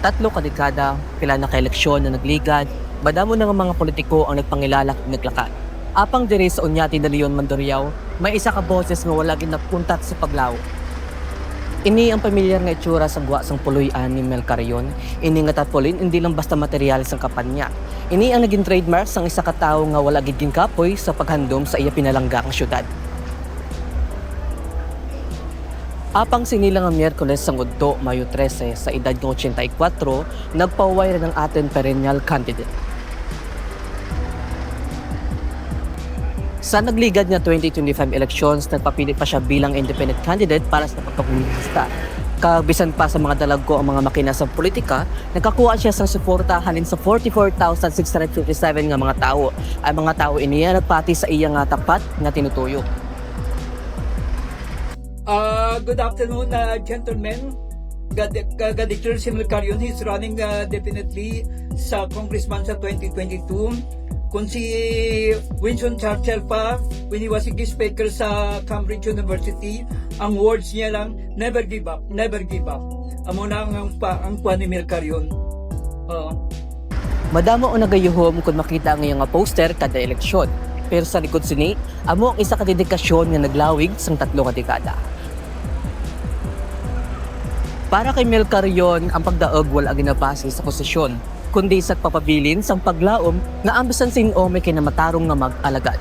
Tatlo ka dekada, pila na ka-eleksyon na nagligad, madamo na nga mga politiko ang nagpangilalak at naglakad. Apang diri sa Unyati de Leon, Mandurriao, may isa ka boses nga wala ginapuntat sa paglaw. Ini ang pamilyar nga itsura sa guwa sang puloy-an ni Mel Carrion. Ini nga tatpulin hindi lang basta materyales ang kampanya. Ini ang naging trademark sang isa ka tawo nga wala gid kapoy sa paghandom sa iya pinalangga ang syudad. Apang sinila nga Miyerkules sang Udto, Mayo 13, sa edad ng 84, nagpaway rin ang ating perennial candidate. Sa nagligad nga 2025 elections, nagpapilit pa siya bilang independent candidate para sa pagkakomunista. Kabisan pa sa mga dalagko ang mga makina sa politika, nagkakuha siya sa suporta halin sa 44,657 nga mga tao. Ang mga tao iniya nagpati sa iya nga tapat nga tinutuyo. Good afternoon, gentlemen. Declare si Mel Carrion, he's running definitely sa congressman sa 2022. Kung si Winston Churchill pa, when he was a guest speaker sa Cambridge University, ang words niya lang, never give up, never give up. Amo na ang kuha ni Mel Carrion. Madamo ang nagayuhom kung makita ang iyang poster kada eleksyon. Pero sa likod sini, amo ang isa ka dedikasyon nga naglawig sang tatlo ka dekada. Para kay Mel Carrion, ang pagdaog wala ginapasi sa posisyon, kundi sa papabilin sang paglaom nga ambisan sin o may kinamatarong nga mag-alagad.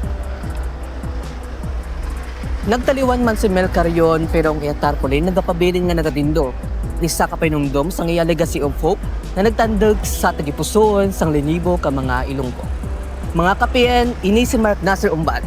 Nagtaliwan man si Mel Carrion pero ang iya tarpaulin nagapabilin nga nagadindo. Isa ka pinungdom sang iya legacy of hope na nagtandog sa tagipusoon sang linibo ka mga Ilonggo. Mga kapiyen, ini si Mark Nasser Umbat.